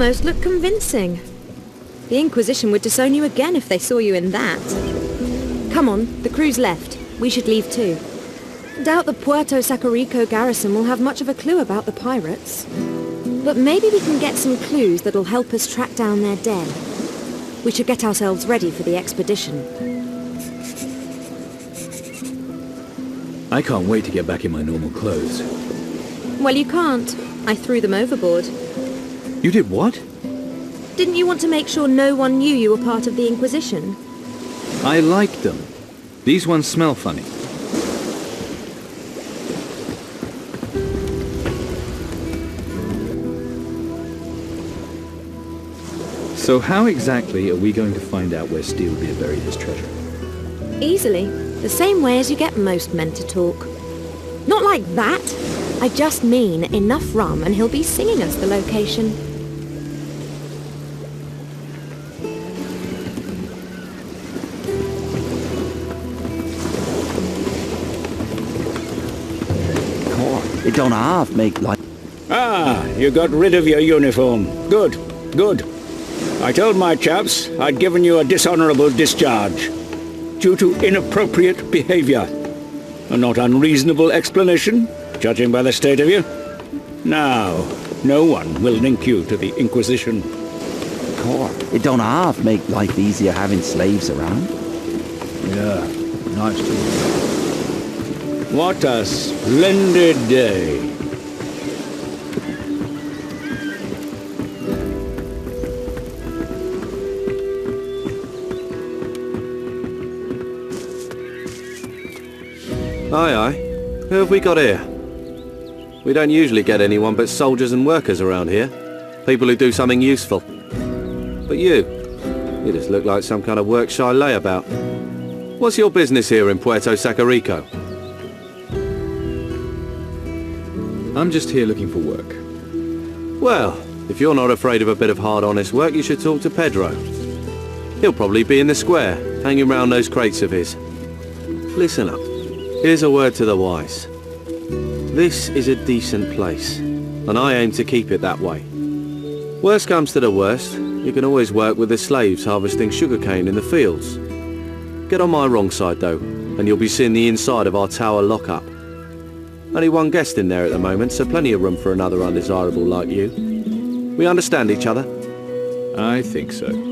almost look convincing. The Inquisition would disown you again if they saw you in that. Come on, the crew's left. We should leave too. Doubt the Puerto Sacarico garrison will have much of a clue about the pirates. But maybe we can get some clues that'll help us track down their den. We should get ourselves ready for the expedition. I can't wait to get back in my normal clothes. Well, you can't. I threw them overboard. You did what? Didn't you want to make sure no one knew you were part of the Inquisition? I like them. These ones smell funny. So how exactly are we going to find out where Steelbeard buried his treasure? Easily. The same way as you get most men to talk. Not like that. I just mean enough rum and he'll be singing us the location. It don't half make like... Ah, you got rid of your uniform. Good, good. I told my chaps I'd given you a dishonourable discharge due to inappropriate behaviour. A not unreasonable explanation, judging by the state of you. Now, no one will link you to the Inquisition. It don't half make life easier having slaves around. Yeah, nice to you. What a splendid day. Aye, aye. Who have we got here? We don't usually get anyone but soldiers and workers around here. People who do something useful. But you just look like some kind of work-shy layabout. What's your business here in Puerto Sacarico? I'm just here looking for work. Well, if you're not afraid of a bit of hard, honest work, you should talk to Pedro. He'll probably be in the square, hanging round those crates of his. Listen up. Here's a word to the wise. This is a decent place, and I aim to keep it that way. Worst comes to the worst, you can always work with the slaves harvesting sugarcane in the fields. Get on my wrong side, though, and you'll be seeing the inside of our tower lockup. Only one guest in there at the moment, so plenty of room for another undesirable like you. We understand each other? I think so.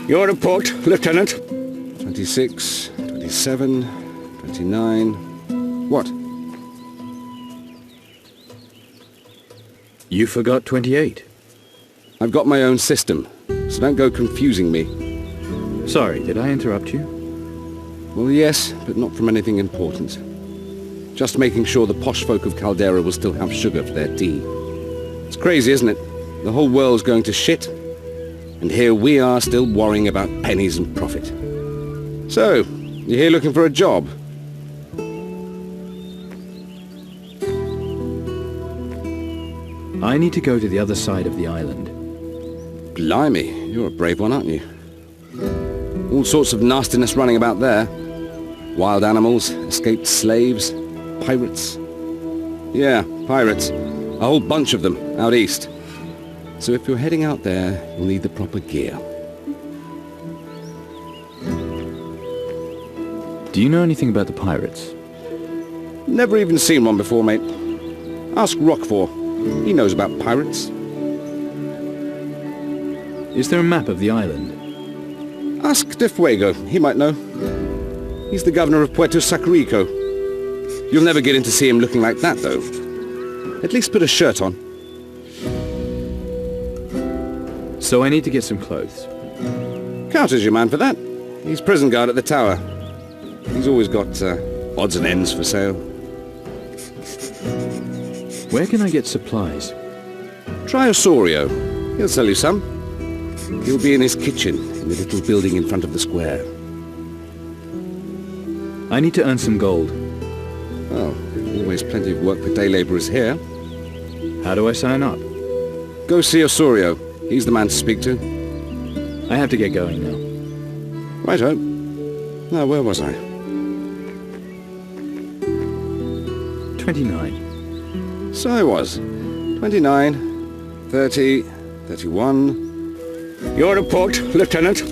Your report, Lieutenant. 26, 27, 29... What? You forgot 28. I've got my own system, so don't go confusing me. Sorry, did I interrupt you? Well, yes, but not from anything important. Just making sure the posh folk of Caldera will still have sugar for their tea. It's crazy, isn't it? The whole world's going to shit. And here we are still worrying about pennies and profit. So, you're here looking for a job? I need to go to the other side of the island. Blimey, you're a brave one, aren't you? All sorts of nastiness running about there. Wild animals, escaped slaves, pirates. Yeah, pirates. A whole bunch of them, out east. So if you're heading out there, you'll need the proper gear. Do you know anything about the pirates? Never even seen one before, mate. Ask Roquefort. He knows about pirates. Is there a map of the island? Ask De Fuego. He might know. He's the governor of Puerto Sacarico. You'll never get in to see him looking like that, though. At least put a shirt on. So I need to get some clothes. Carter's your man for that. He's prison guard at the tower. He's always got odds and ends for sale. Where can I get supplies? Try Osorio. He'll sell you some. He'll be in his kitchen in the little building in front of the square. I need to earn some gold. Oh, always plenty of work for day labourers here. How do I sign up? Go see Osorio. He's the man to speak to. I have to get going now. Righto. Now, where was I? 29. So I was. 29, 30, 31... Your report, Lieutenant.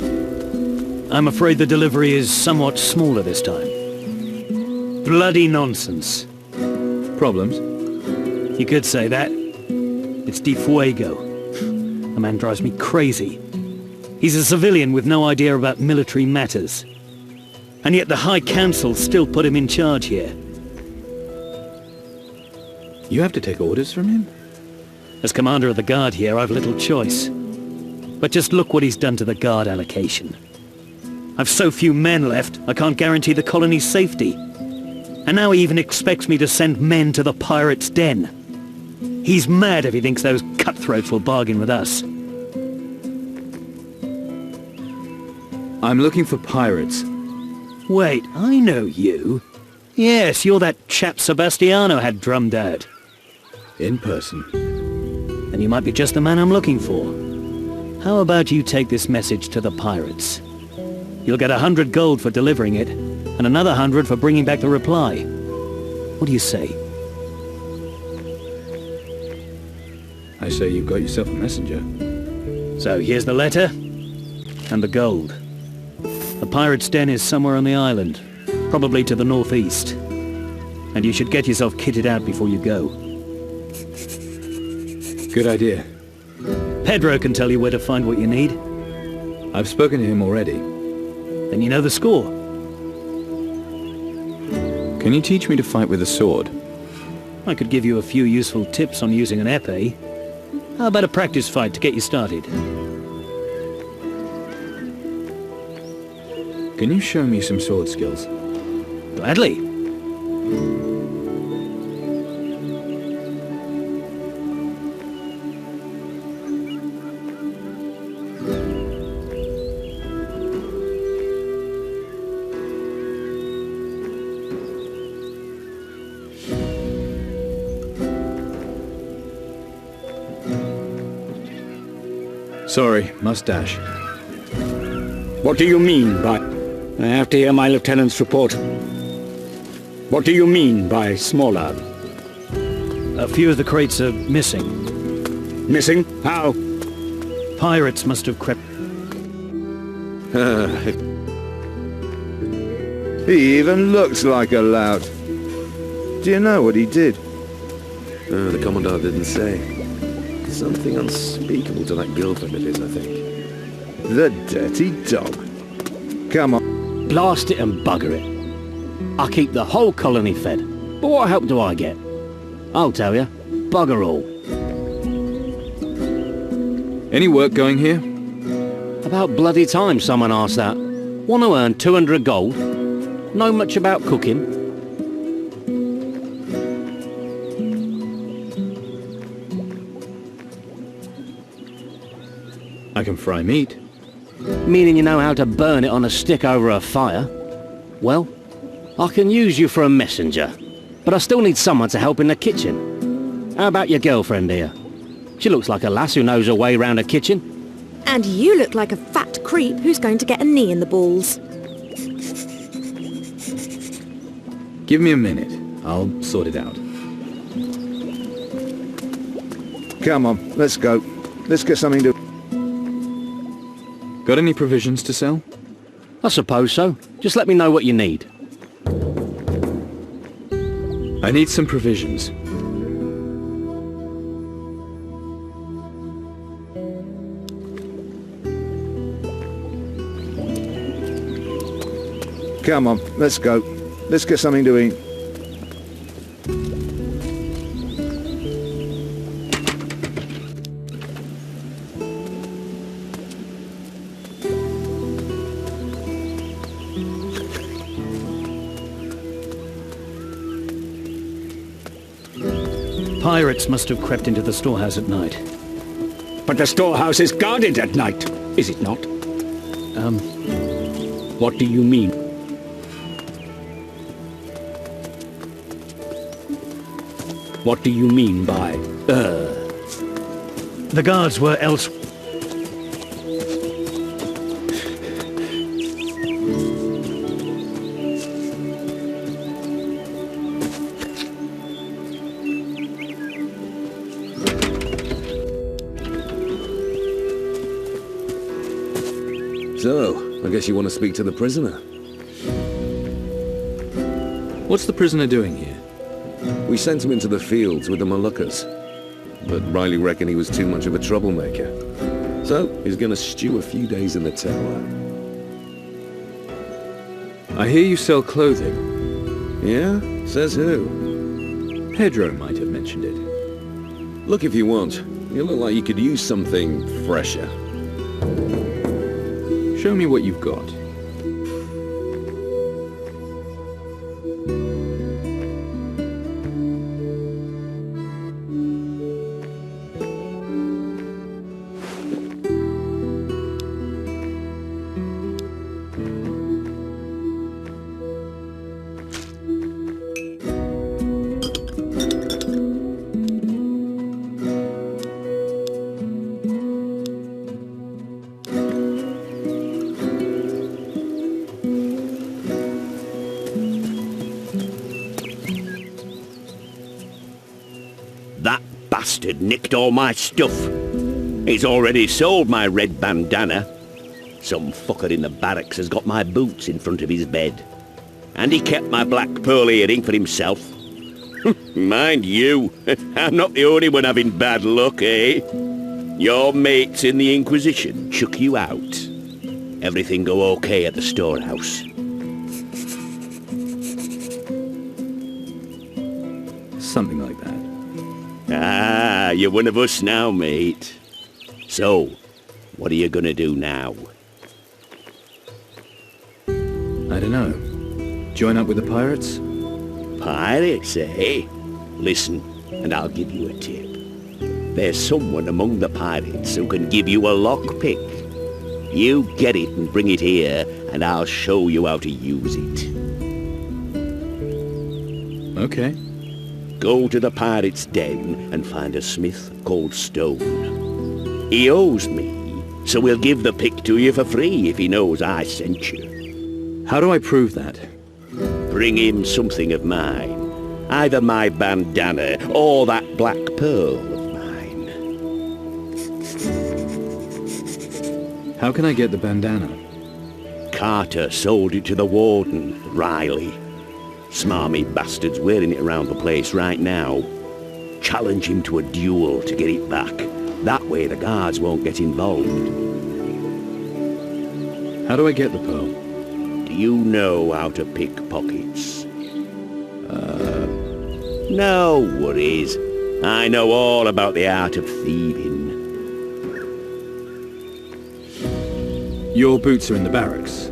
I'm afraid the delivery is somewhat smaller this time. Bloody nonsense. Problems? You could say that. It's de fuego. The man drives me crazy. He's a civilian with no idea about military matters. And yet the High Council still put him in charge here. You have to take orders from him? As commander of the guard here, I've little choice. But just look what he's done to the guard allocation. I've so few men left, I can't guarantee the colony's safety. And now he even expects me to send men to the pirates' den. He's mad if he thinks those cutthroats will bargain with us. I'm looking for pirates. Wait, I know you. Yes, you're that chap Sebastiano had drummed out. In person. Then you might be just the man I'm looking for. How about you take this message to the pirates? You'll get 100 gold for delivering it, and another 100 for bringing back the reply. What do you say? I say you've got yourself a messenger. So here's the letter, and the gold. The pirate's den is somewhere on the island, probably to the northeast. And you should get yourself kitted out before you go. Good idea. Pedro can tell you where to find what you need. I've spoken to him already. Then you know the score. Can you teach me to fight with a sword? I could give you a few useful tips on using an épée. How about a practice fight to get you started? Can you show me some sword skills? Gladly. Sorry, mustache. What do you mean by... I have to hear my lieutenant's report. What do you mean by smaller? A few of the crates are missing. Missing? How? Pirates must have crept... He even looks like a lout. Do you know what he did? The Commandant didn't say. Something unspeakable to that girlfriend of his, I think. The dirty dog. Come on. Blast it and bugger it. I keep the whole colony fed. But what help do I get? I'll tell you. Bugger all. Any work going here? About bloody time someone asked that. Want to earn 200 gold? Know much about cooking? I can fry meat. Meaning you know how to burn it on a stick over a fire? Well, I can use you for a messenger. But I still need someone to help in the kitchen. How about your girlfriend here? She looks like a lass who knows her way around a kitchen. And you look like a fat creep who's going to get a knee in the balls. Give me a minute. I'll sort it out. Come on, let's go. Let's get something to... Got any provisions to sell? I suppose so. Just let me know what you need. I need some provisions. Come on, let's go. Let's get something to eat. pirates must have crept into the storehouse at night. But the storehouse is guarded at night, is it not? What do you mean? What do you mean by, The guards were elsewhere. So, I guess you want to speak to the prisoner? What's the prisoner doing here? We sent him into the fields with the Moluccas, but Riley reckoned he was too much of a troublemaker. So, he's gonna stew a few days in the tower. I hear you sell clothing. Yeah? Says who? Pedro might have mentioned it. Look if you want. You look like you could use something fresher. Show me what you've got. That bastard nicked all my stuff. He's already sold my red bandana. Some fucker in the barracks has got my boots in front of his bed. And he kept my black pearl earring for himself. Mind you, I'm not the only one having bad luck, eh? Your mates in the Inquisition chuck you out. Everything go okay at the storehouse. Something like that. Ah, you're one of us now, mate. So, what are you gonna do now? I don't know. Join up with the pirates? Pirates, eh? Listen, and I'll give you a tip. There's someone among the pirates who can give you a lockpick. You get it and bring it here, and I'll show you how to use it. Okay. Go to the pirate's den and find a smith called Stone. He owes me, so we'll give the pick to you for free if he knows I sent you. How do I prove that? Bring him something of mine. Either my bandana or that black pearl of mine. How can I get the bandana? Carter sold it to the warden, Riley. Smarmy bastard's wearing it around the place right now. Challenge him to a duel to get it back. That way the guards won't get involved. How do I get the pearl? Do you know how to pick pockets? No worries. I know all about the art of thieving. Your boots are in the barracks.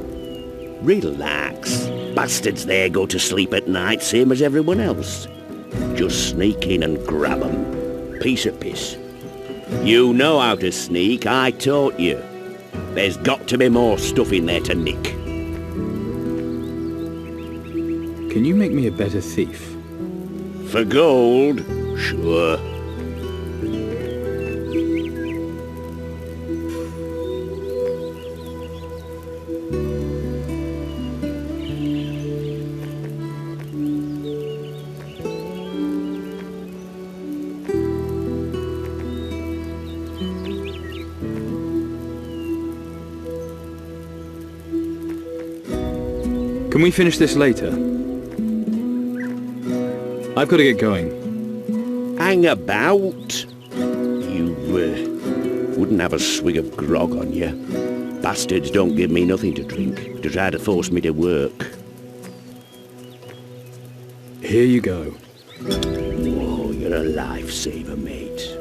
Relax. Bastards there go to sleep at night, same as everyone else. Just sneak in and grab them. Piece of piss. You know how to sneak, I taught you. There's got to be more stuff in there to nick. Can you make me a better thief? For gold? Sure. Can we finish this later? I've got to get going. Hang about. You wouldn't have a swig of grog on you. Bastards don't give me nothing to drink to try to force me to work. Here you go. Whoa, you're a lifesaver, mate.